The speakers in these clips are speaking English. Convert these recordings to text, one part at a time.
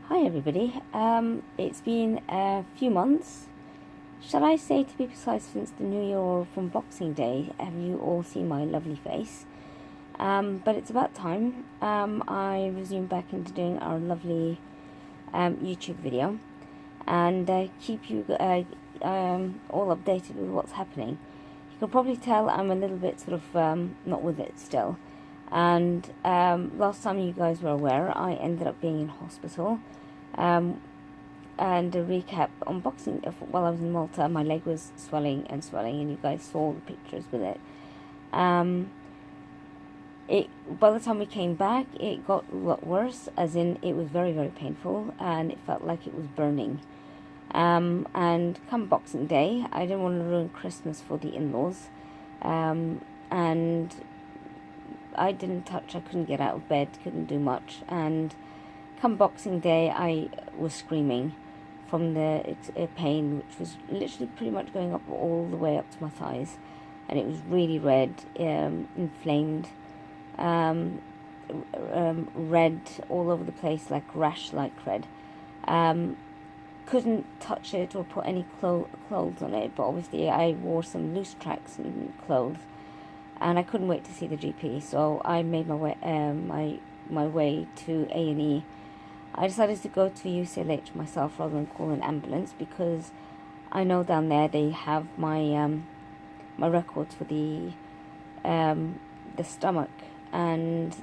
Hi everybody, it's been a few months, shall I say to be precise, since the New Year or from Boxing Day. Have you all seen my lovely face? But it's about time I resume back into doing our lovely YouTube video and keep you all updated with what's happening. You can probably tell I'm a little bit sort of not with it still. And last time you guys were aware, I ended up being in hospital. And a recap on Boxing, while I was in Malta, my leg was swelling and swelling, and you guys saw the pictures with it. By the time we came back, it got a lot worse, as in it was very, very painful, and it felt like it was burning. And come Boxing Day, I didn't want to ruin Christmas for the in-laws, and I couldn't get out of bed, couldn't do much, and come Boxing Day I was screaming from the pain, which was literally pretty much going up all the way up to my thighs, and it was really red, inflamed, red all over the place, like rash-like red. Couldn't touch it or put any clothes on it, but obviously I wore some loose tracks and clothes, and I couldn't wait to see the GP, so I made my way to A&E. I decided to go to UCLH myself rather than call an ambulance, because I know down there they have my my records for the stomach and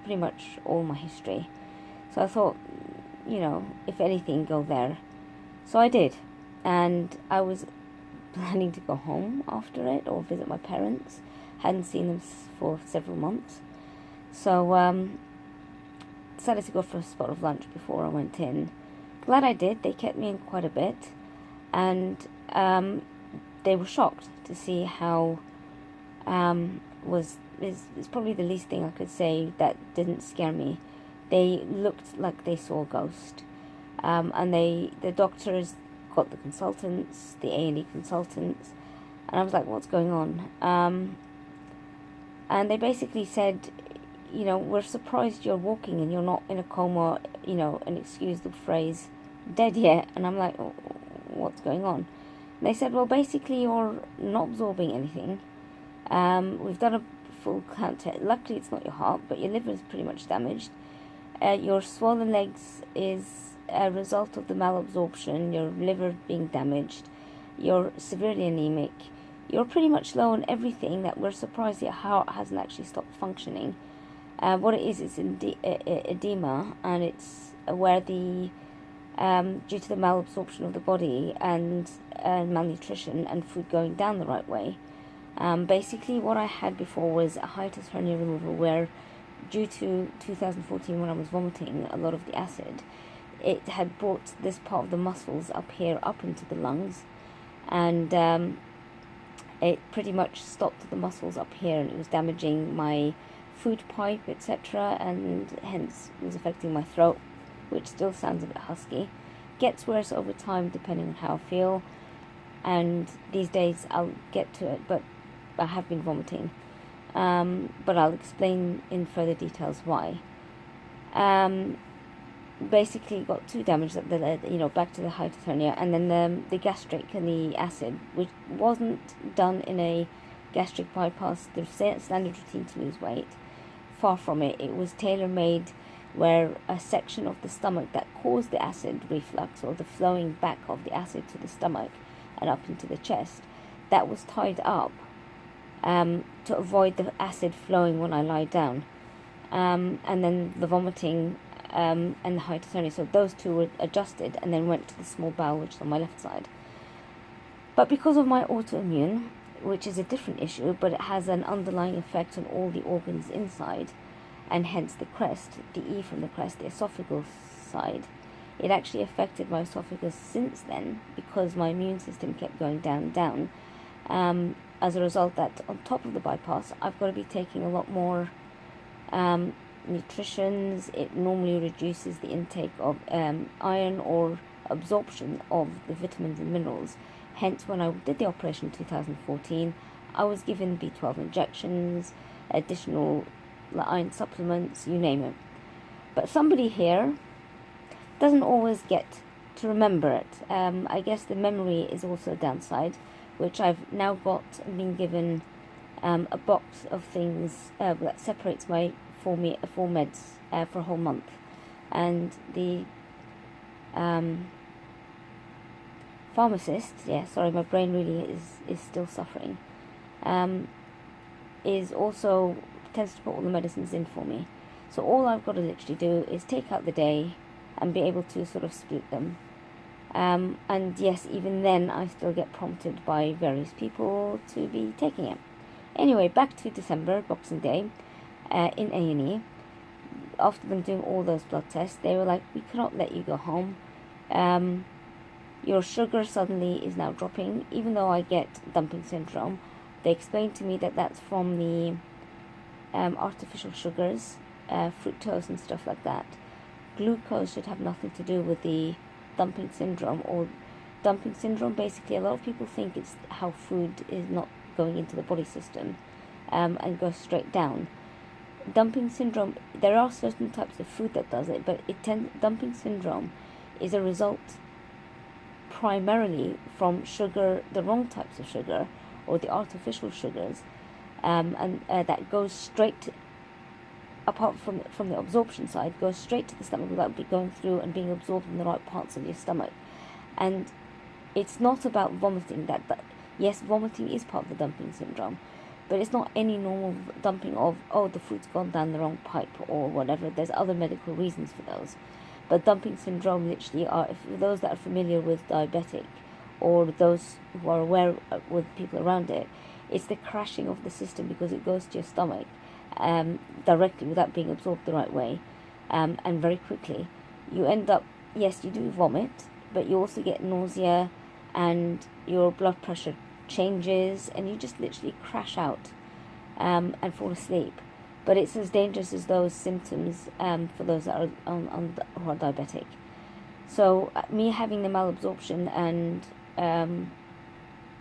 pretty much all my history. So I thought, you know, if anything, go there. So I did, and I was planning to go home after it or visit my parents. Hadn't seen them for several months, so decided to go for a spot of lunch before I went in. Glad I did. They kept me in quite a bit, and they were shocked to see how is probably the least thing I could say that didn't scare me. They looked like they saw a ghost, and the doctors got the consultants, the A&E consultants, and I was like, what's going on? And they basically said, you know, we're surprised you're walking and you're not in a coma, you know, and excuse the phrase, dead yet. And I'm like, oh, what's going on? And they said, well, basically you're not absorbing anything. We've done a full count test. Luckily it's not your heart, but your liver is pretty much damaged. Your swollen legs is a result of the malabsorption, your liver being damaged. You're severely anemic. You're pretty much low on everything that we're surprised your heart hasn't actually stopped functioning. What it is edema, and it's where the due to the malabsorption of the body and malnutrition and food going down the right way. Basically what I had before was a hiatus hernia removal, where due to 2014, when I was vomiting a lot of the acid, it had brought this part of the muscles up here up into the lungs, and it pretty much stopped the muscles up here, and it was damaging my food pipe, etc., and hence was affecting my throat, which still sounds a bit husky. Gets worse over time depending on how I feel, and these days I'll get to it, but I have been vomiting, but I'll explain in further details why. Basically got two damages that led, you know, back to the hiatus hernia, and then the gastric and the acid, which wasn't done in a gastric bypass, the standard routine to lose weight. Far from it. It was tailor-made, where a section of the stomach that caused the acid reflux, or the flowing back of the acid to the stomach and up into the chest, that was tied up to avoid the acid flowing when I lie down, and then the vomiting and the hiatus hernia. So those two were adjusted and then went to the small bowel, which is on my left side. But because of my autoimmune, which is a different issue, but it has an underlying effect on all the organs inside, and hence the crest, the E from the crest, the esophageal side, it actually affected my esophagus since then, because my immune system kept going down and down. As a result, that on top of the bypass, I've got to be taking a lot more nutritions. It normally reduces the intake of iron or absorption of the vitamins and minerals. Hence, when I did the operation in 2014, I was given B12 injections, additional iron supplements, you name it. But somebody here doesn't always get to remember it. I guess the memory is also a downside, which I've now got and been given a box of things that separates my four meds for a whole month, and the pharmacist, sorry, my brain really is still suffering, is also tends to put all the medicines in for me. So all I've got to literally do is take out the day and be able to sort of split them. And yes, even then I still get prompted by various people to be taking it. Anyway, back to December, Boxing Day, in A&E. After them doing all those blood tests, they were like, we cannot let you go home. Your sugar suddenly is now dropping, even though I get dumping syndrome. They explained to me that that's from the artificial sugars, fructose and stuff like that. Glucose should have nothing to do with the dumping syndrome. Or dumping syndrome, basically, a lot of people think it's how food is not going into the body system and goes straight down. Dumping syndrome, there are certain types of food that does it, but dumping syndrome is a result primarily from sugar, the wrong types of sugar, or the artificial sugars, and that goes straight, apart from the absorption side, goes straight to the stomach without going through and being absorbed in the right parts of your stomach. And it's not about vomiting. Yes, vomiting is part of the dumping syndrome, but it's not any normal dumping of, oh, the food's gone down the wrong pipe or whatever. There's other medical reasons for those. But dumping syndrome literally are, for those that are familiar with diabetic, or those who are aware with people around it, it's the crashing of the system because it goes to your stomach directly without being absorbed the right way, and very quickly. You end up, yes, you do vomit, but you also get nausea, and your blood pressure changes, and you just literally crash out and fall asleep. But it's as dangerous as those symptoms for those that are who are diabetic. So me having the malabsorption and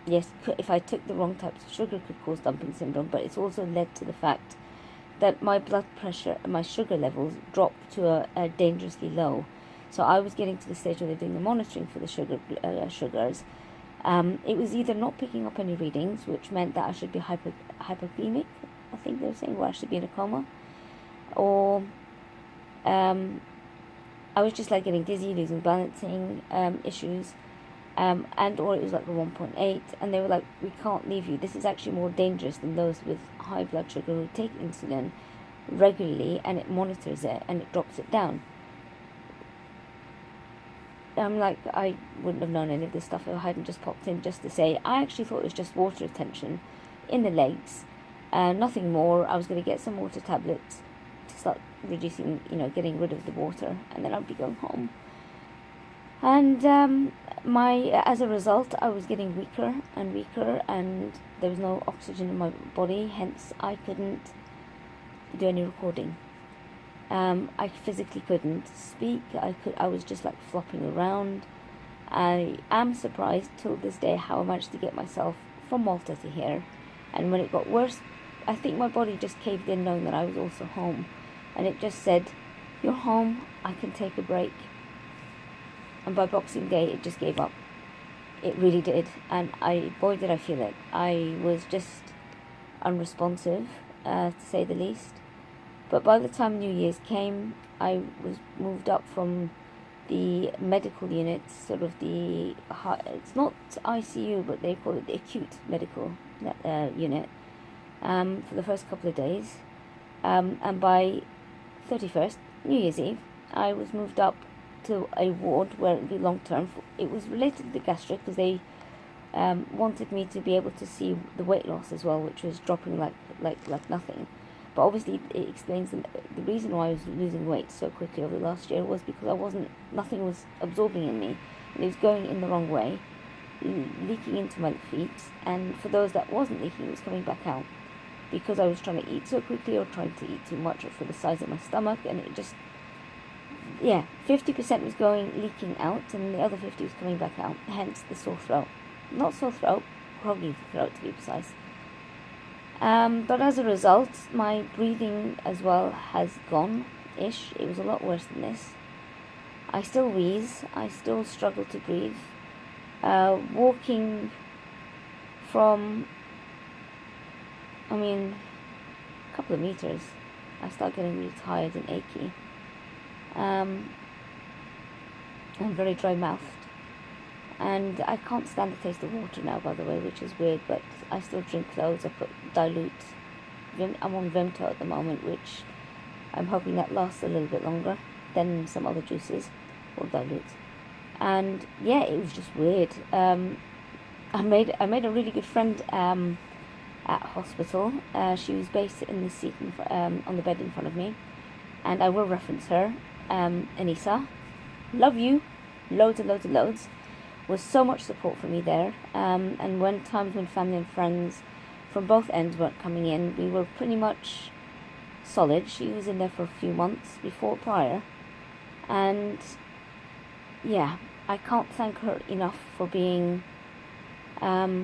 yes, if I took the wrong types of sugar, could cause dumping syndrome. But it's also led to the fact that my blood pressure, my sugar levels dropped to a dangerously low. So I was getting to the stage where they're doing the monitoring for the sugars. It was either not picking up any readings, which meant that I should be hypoglycemic, I think they were saying, where I should be in a coma, or I was just like getting dizzy, losing balancing issues, and or it was like a 1.8, and they were like, we can't leave you. This is actually more dangerous than those with high blood sugar who take insulin regularly, and it monitors it and it drops it down. I'm like, I wouldn't have known any of this stuff if I hadn't just popped in just to say, I actually thought it was just water retention in the legs, nothing more. I was going to get some water tablets to start reducing, getting rid of the water, and then I'd be going home. And as a result, I was getting weaker and weaker, and there was no oxygen in my body, hence I couldn't do any recording. I physically couldn't speak. I was just like flopping around. I am surprised till this day how I managed to get myself from Malta to here. And when it got worse, I think my body just caved in, knowing that I was also home, and it just said, you're home, I can take a break. And by Boxing Day, it just gave up. It really did. And boy did I feel it. I was just unresponsive, to say the least. But by the time New Year's came, I was moved up from the medical unit, sort of it's not ICU, but they call it the acute medical unit, for the first couple of days. And by 31st, New Year's Eve, I was moved up to a ward where it would be long term. It was related to the gastric, because they wanted me to be able to see the weight loss as well, which was dropping like nothing. But obviously it explains the reason why I was losing weight so quickly over the last year was because nothing was absorbing in me, and it was going in the wrong way, leaking into my feet, and for those that wasn't leaking, it was coming back out, because I was trying to eat so quickly or trying to eat too much for the size of my stomach, and it just, 50% was leaking out, and the other 50 was coming back out, hence the sore throat. Not sore throat, groggy throat to be precise. But as a result, my breathing as well has gone-ish. It was a lot worse than this. I still wheeze, I still struggle to breathe. Walking from, a couple of meters, I start getting really tired and achy. I'm very dry-mouthed. And I can't stand the taste of water now, by the way, which is weird, but I still drink loads. I put dilute. I'm on Vimto at the moment, which I'm hoping that lasts a little bit longer than some other juices or dilutes. And yeah, it was just weird. I made a really good friend at hospital. She was based in the seat on the bed in front of me, and I will reference her. Anissa, love you, loads and loads and loads. Was so much support for me there, and when times when family and friends from both ends weren't coming in, we were pretty much solid. She was in there for a few months prior, and yeah, I can't thank her enough for being. I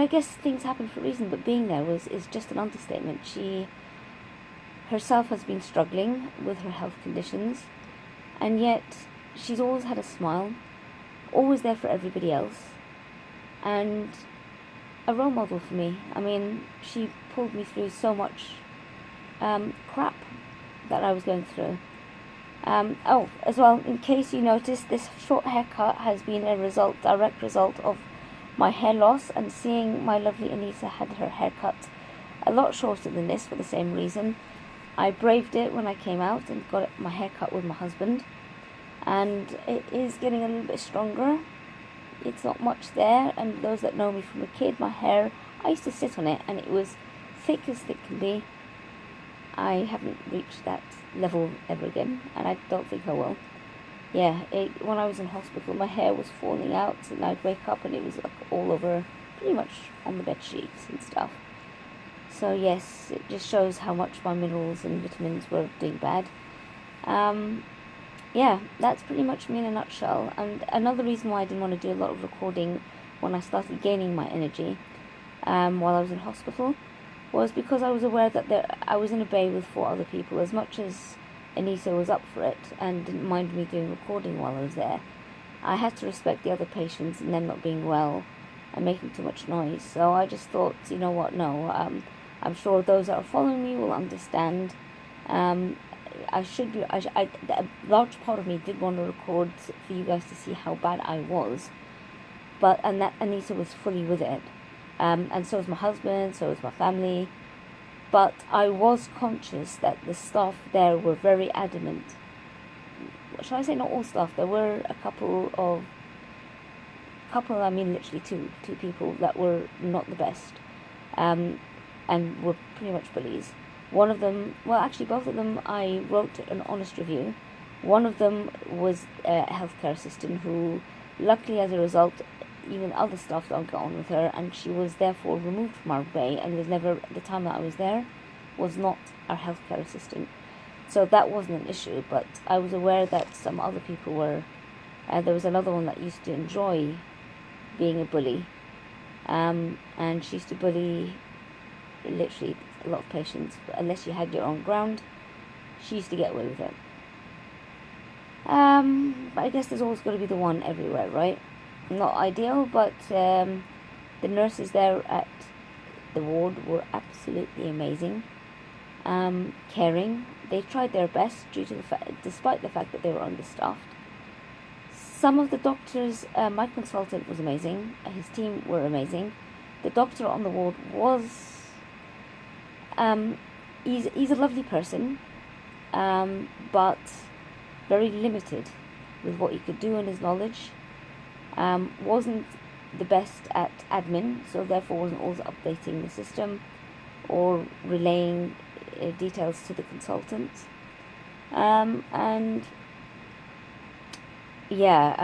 guess things happen for a reason, but being there is just an understatement. She herself has been struggling with her health conditions, and yet she's always had a smile, always there for everybody else, and a role model for me. She pulled me through so much crap that I was going through. As well, in case you noticed, this short haircut has been a direct result of my hair loss, and seeing my lovely Anissa had her haircut a lot shorter than this for the same reason. I braved it when I came out and got my hair cut with my husband, and it is getting a little bit stronger. It's not much there, and those that know me from a kid, my hair, I used to sit on it and it was thick as thick can be. I haven't reached that level ever again, and I don't think I will. Yeah, when I was in hospital, my hair was falling out, and I'd wake up and it was like all over, pretty much on the bed sheets and stuff. So yes, it just shows how much my minerals and vitamins were doing bad. Yeah, that's pretty much me in a nutshell. And another reason why I didn't want to do a lot of recording when I started gaining my energy while I was in hospital was because I was aware that I was in a bay with 4 other people. As much as Anissa was up for it and didn't mind me doing recording while I was there, I had to respect the other patients and them not being well and making too much noise. So I just thought, you know what, no, I'm sure those that are following me will understand. A large part of me did want to record for you guys to see how bad I was, and that Anissa was fully with it, and so was my husband, so was my family, but I was conscious that the staff there were very adamant. Shall I say not all staff? There were a couple, literally two people that were not the best, and were pretty much bullies. One of them, well, actually both of them, I wrote an honest review. One of them was a healthcare assistant who, luckily as a result, even other staff don't get on with her, and she was therefore removed from our bay and was never, at the time that I was there, was not our healthcare assistant. So that wasn't an issue, but I was aware that some other people were. There was another one that used to enjoy being a bully, and she used to bully literally a lot of patients, but unless you had your own ground, she used to get away with it. But I guess there's always got to be the one everywhere, right? Not ideal, but the nurses there at the ward were absolutely amazing, caring. They tried their best despite the fact that they were understaffed. Some of the doctors, my consultant was amazing, his team were amazing. The doctor on the ward was he's a lovely person, but very limited with what he could do and his knowledge. Wasn't the best at admin, so therefore wasn't always updating the system or relaying details to the consultants. And yeah,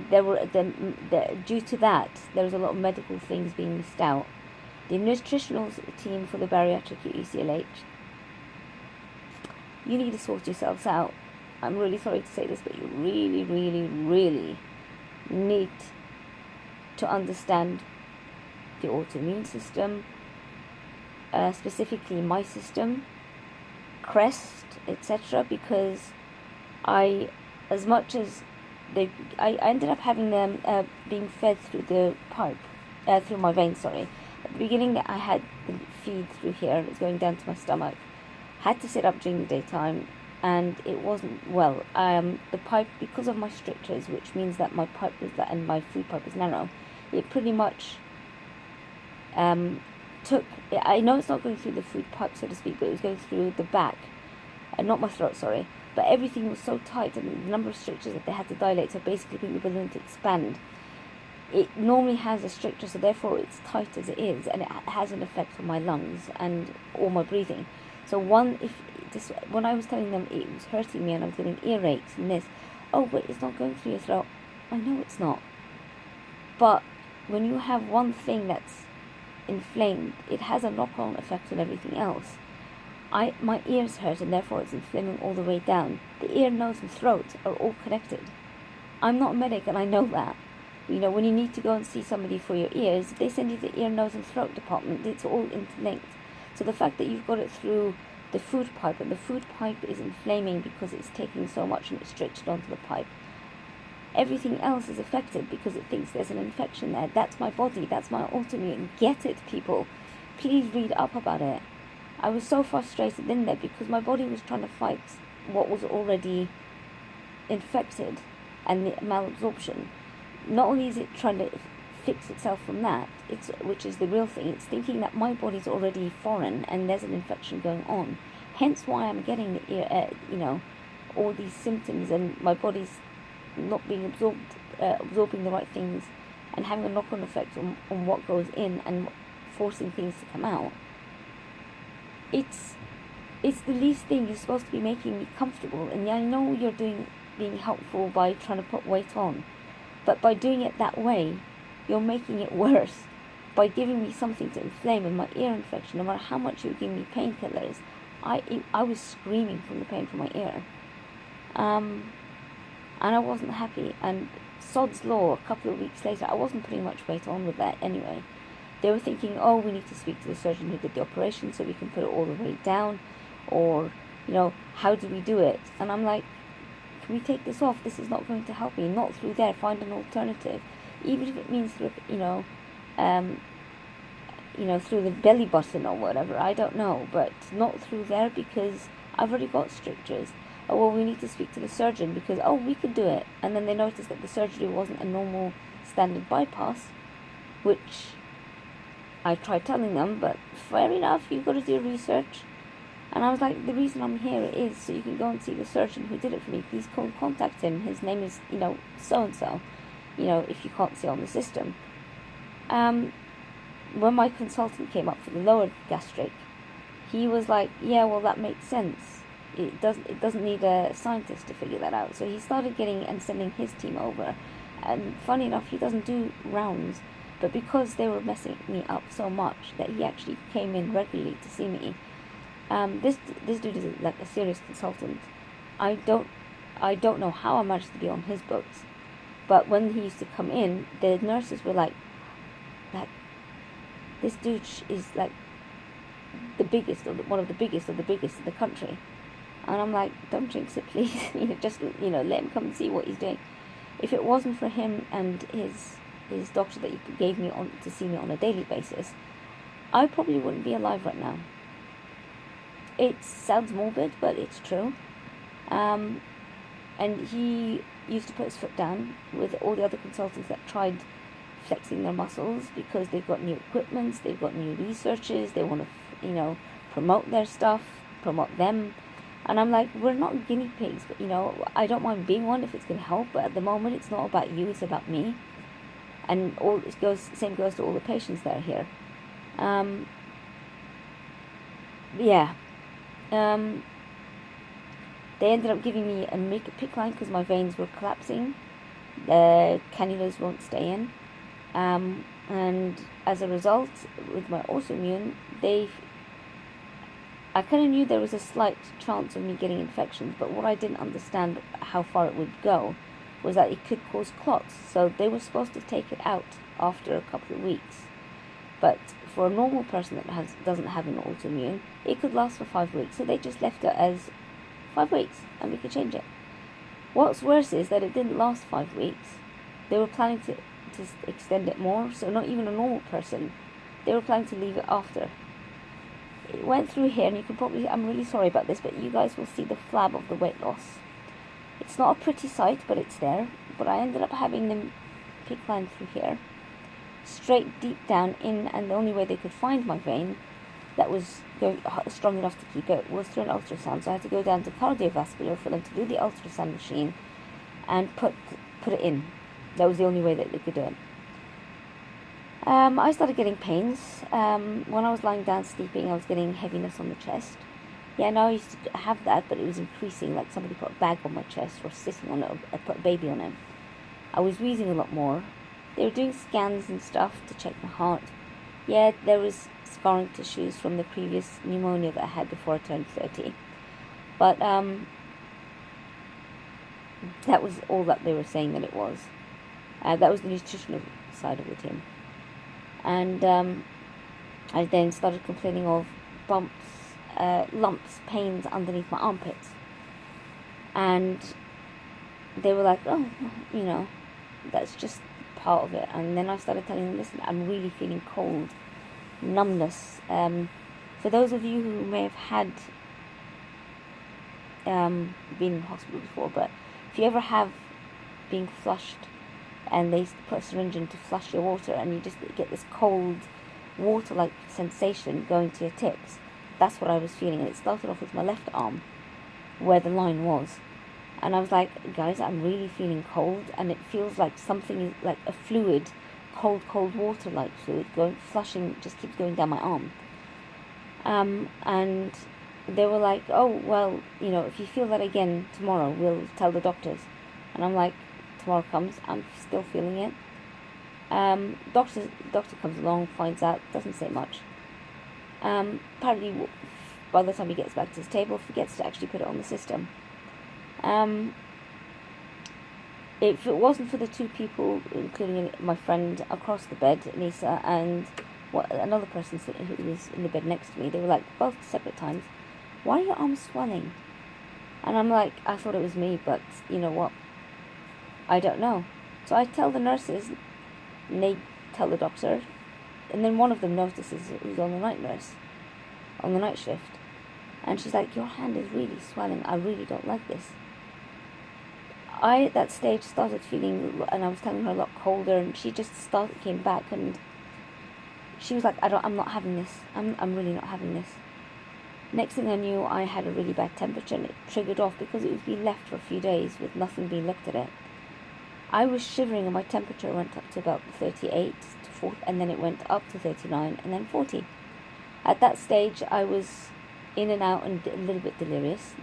there were due to that there was a lot of medical things being missed out. The nutritional team for the bariatric at UCLH, you need to sort yourselves out. I'm really sorry to say this, but you really, really, really need to understand the autoimmune system, specifically my system, CREST, etc., because I, as much as I ended up having them being fed through the pipe, through my veins, sorry. At the beginning, I had the feed through here, it was going down to my stomach. Had to sit up during the daytime, and it wasn't well. The pipe, because of my strictures, which means that my pipe was that, and my food pipe is narrow, it pretty much took. I know it's not going through the food pipe, so to speak, but it was going through the back, not my throat, sorry. But everything was so tight, and the number of strictures that they had to dilate, so basically putting the balloon to expand. It normally has a stricture, so therefore it's tight as it is, and it has an effect on my lungs and all my breathing. So when I was telling them it was hurting me and I was getting earaches and this, oh, but it's not going through your throat. I know it's not. But when you have one thing that's inflamed, it has a knock-on effect on everything else. My ears hurt, and therefore it's inflaming all the way down. The ear, nose, and throat are all connected. I'm not a medic, and I know that. You know, when you need to go and see somebody for your ears, they send you the ear, nose, and throat department. It's all interlinked. So the fact that you've got it through the food pipe, and the food pipe is inflaming because it's taking so much and it's stretched onto the pipe, everything else is affected because it thinks there's an infection there. That's my body. That's my autoimmune. Get it, people. Please read up about it. I was so frustrated in there because my body was trying to fight what was already infected and the malabsorption. Not only is it trying to fix itself from that, which is the real thing, it's thinking that my body's already foreign and there's an infection going on. Hence why I'm getting all these symptoms, and my body's not being absorbing the right things and having a knock-on effect on what goes in and forcing things to come out. It's the least thing. You're supposed to be making me comfortable, and I know you're being helpful by trying to put weight on, but by doing it that way, you're making it worse. By giving me something to inflame in my ear infection, no matter how much you give me painkillers, I was screaming from the pain from my ear, and I wasn't happy. And sod's law, a couple of weeks later, I wasn't putting much weight on with that anyway. They were thinking, oh, we need to speak to the surgeon who did the operation so we can put it all the way down, or, how do we do it? And I'm like, can we take this off? This is not going to help me. Not through there. Find an alternative, even if it means through, through the belly button or whatever. I don't know, but not through there because I've already got strictures. Oh, well, we need to speak to the surgeon because, oh, we could do it. And then they noticed that the surgery wasn't a normal standard bypass, which I tried telling them, but fair enough, you've got to do research. And I was like, the reason I'm here is so you can go and see the surgeon who did it for me. Please contact him. His name is, so-and-so, if you can't see on the system. When my consultant came up for the lower gastric, he was like, yeah, well, that makes sense. It doesn't need a scientist to figure that out. So he started getting and sending his team over. And funny enough, he doesn't do rounds. But because they were messing me up so much that he actually came in regularly to see me. This dude is like a serious consultant. I don't know how I managed to be on his books, but when he used to come in, the nurses were like, this dude is like the biggest, or one of the biggest of the biggest in the country. And I'm like, don't jinx it, please. Just let him come and see what he's doing. If it wasn't for him and his doctor that he gave me on to see me on a daily basis, I probably wouldn't be alive right now. It sounds morbid, but it's true. And he used to put his foot down with all the other consultants that tried flexing their muscles because they've got new equipments, they've got new researches, they want to, promote their stuff, promote them. And I'm like, we're not guinea pigs, but, I don't mind being one if it's going to help, but at the moment it's not about you, it's about me. And same goes to all the patients that are here. They ended up giving me a PICC line because my veins were collapsing. The cannulas won't stay in. And as a result, with my autoimmune, I kind of knew there was a slight chance of me getting infections, but what I didn't understand how far it would go was that it could cause clots. So they were supposed to take it out after a couple of weeks. But for a normal person that doesn't have an autoimmune, it could last for 5 weeks. So they just left it as 5 weeks, and we could change it. What's worse is that it didn't last 5 weeks. They were planning to extend it more, so not even a normal person. They were planning to leave it after. It went through here, and you can probably, I'm really sorry about this, but you guys will see the flab of the weight loss. It's not a pretty sight, but it's there. But I ended up having them PICC line through here, straight deep down in, and the only way they could find my vein that was strong enough to keep it was through an ultrasound. So I had to go down to cardiovascular for them to do the ultrasound machine and put it in. That was the only way that they could do it. I started getting pains. When I was lying down sleeping, I was getting heaviness on the chest. Yeah, now I used to have that, but it was increasing, like somebody put a bag on my chest or sitting on it, or put a baby on it. I was wheezing a lot more. They were doing scans and stuff to check my heart. Yeah, there was scarring tissues from the previous pneumonia that I had before I turned 30. But that was all that they were saying that it was. That was the nutritional side of the team. And I then started complaining of bumps, lumps, pains underneath my armpits. And they were like, oh, you know, that's just part of it. And then I started telling them, listen, I'm really feeling cold, numbness. For those of you who may have had been in hospital before, but if you ever have been flushed and they put a syringe in to flush your water and you just get this cold water-like sensation going to your tips, that's what I was feeling. And it started off with my left arm where the line was. And I was like, guys, I'm really feeling cold, and it feels like something, like a fluid, cold water-like fluid, flushing, just keeps going down my arm. And they were like, oh, well, you know, if you feel that again tomorrow, we'll tell the doctors. And I'm like, tomorrow comes, I'm still feeling it. Doctor comes along, finds out, doesn't say much. Apparently, by the time he gets back to his table, forgets to actually put it on the system. If it wasn't for the two people, including my friend across the bed, Lisa, and another person who was in the bed next to me, they were like, both separate times, why are your arms swelling? And I'm like, I thought it was me, but you know what? I don't know. So I tell the nurses, and they tell the doctor, and then one of them notices who's on the night nurse, on the night shift, and she's like, your hand is really swelling, I really don't like this. I, at that stage, started feeling, and I was telling her a lot colder, and she just came back, and she was like, I'm not having this, I'm really not having this. Next thing I knew, I had a really bad temperature, and it triggered off because it was being left for a few days with nothing being looked at it. I was shivering, and my temperature went up to about 38 to 40, and then it went up to 39, and then 40. At that stage, I was in and out and a little bit delirious.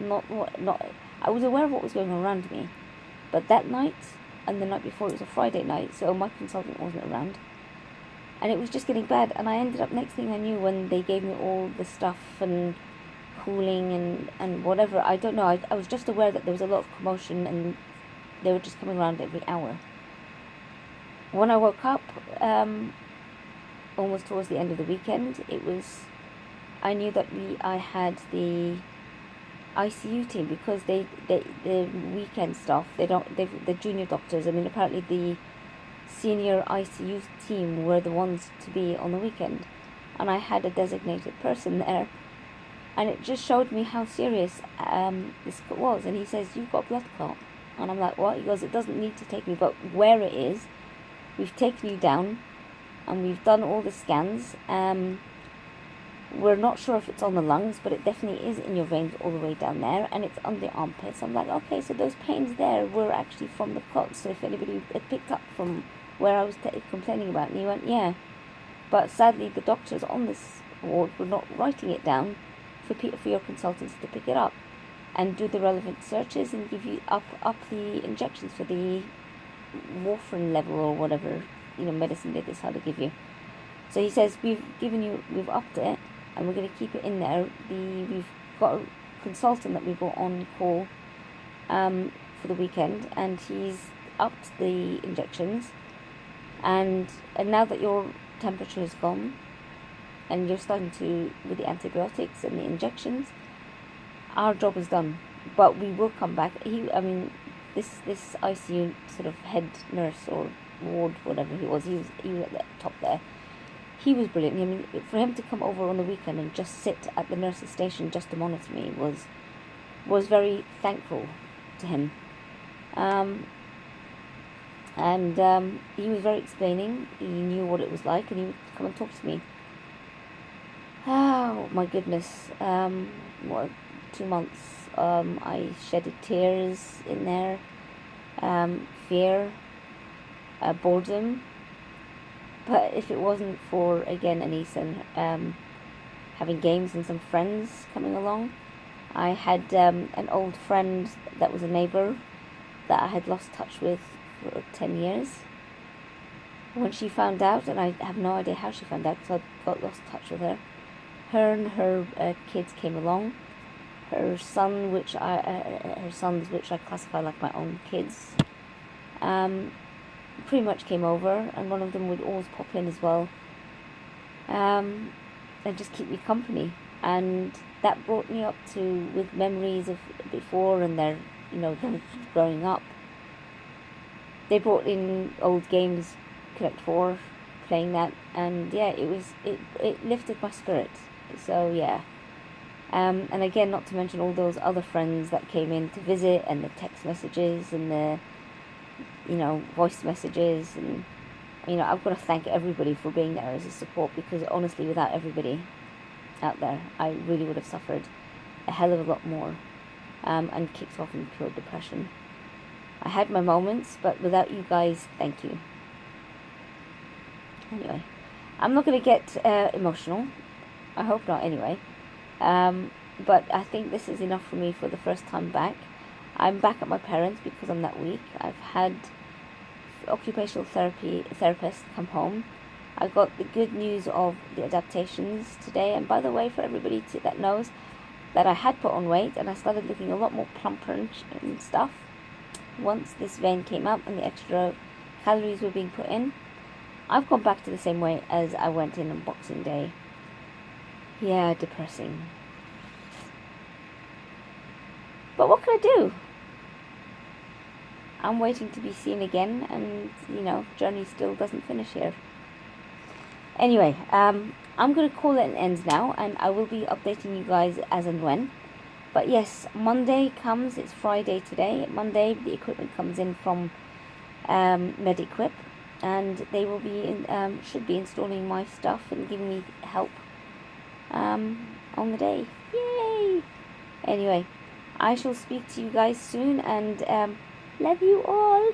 I was aware of what was going on around me, but that night and the night before, it was a Friday night, so my consultant wasn't around, and it was just getting bad. And I ended up, next thing I knew, when they gave me all the stuff and cooling and whatever, I don't know, I was just aware that there was a lot of commotion, and they were just coming around every hour. When I woke up, almost towards the end of the weekend, I knew that I had the ICU team, because the weekend staff, the junior doctors, I mean, apparently the senior ICU team were the ones to be on the weekend, and I had a designated person there, and it just showed me how serious this was. And he says, you've got blood clot. And I'm like, what? He goes, it doesn't need to take me, but where it is, we've taken you down, and we've done all the scans. We're not sure if it's on the lungs, but it definitely is in your veins all the way down there, and it's on the armpits. I'm like, okay, so those pains there were actually from the clots. So if anybody had picked up from where I was complaining about, and he went, yeah. But sadly, the doctors on this ward were not writing it down for your consultants to pick it up and do the relevant searches and give you up the injections for the warfarin level or whatever, you know, medicine they decide to give you. So he says, we've upped it, and we're going to keep it in there. We've got a consultant that we got on call for the weekend, and he's upped the injections. And now that your temperature is gone, and you're starting to, with the antibiotics and the injections, our job is done. But we will come back. The this ICU sort of head nurse or ward, whatever he was at the top there. He was brilliant. I mean, for him to come over on the weekend and just sit at the nurse's station just to monitor me was very thankful to him. He was very explaining. He knew what it was like, and he would come and talk to me. Oh my goodness! 2 months. I shedded tears in there, fear, boredom. But if it wasn't for, again, Anise and having games and some friends coming along, I had an old friend that was a neighbour that I had lost touch with for 10 years. When she found out, and I have no idea how she found out because I got lost touch with her, her and her kids came along. Her sons, which I classify like my own kids, pretty much came over, and one of them would always pop in as well, and just keep me company. And that brought me up with memories of before, and their, them growing up. They brought in old games, Connect 4, playing that, and yeah, it lifted my spirit. So yeah. And again, not to mention all those other friends that came in to visit, and the text messages and the, voice messages, and, I've got to thank everybody for being there as a support, because honestly, without everybody out there, I really would have suffered a hell of a lot more, and kicked off in pure depression. I had my moments, but without you guys, thank you. Anyway, I'm not going to get emotional. I hope not, anyway. But I think this is enough for me for the first time back. I'm back at my parents' because I'm that weak. I've had occupational therapist come home. I got the good news of the adaptations today. And by the way, for everybody that knows that I had put on weight, and I started looking a lot more plumper and stuff once this vein came up and the extra calories were being put in. I've gone back to the same weight as I went in on Boxing Day. Yeah, depressing. But what can I do? I'm waiting to be seen again, and, journey still doesn't finish here. Anyway, I'm going to call it an end now, and I will be updating you guys as and when. But yes, Monday comes. It's Friday today. Monday, the equipment comes in from MedEquip, and they will be should be installing my stuff and giving me help on the day. Yay! Anyway, I shall speak to you guys soon, and love you all.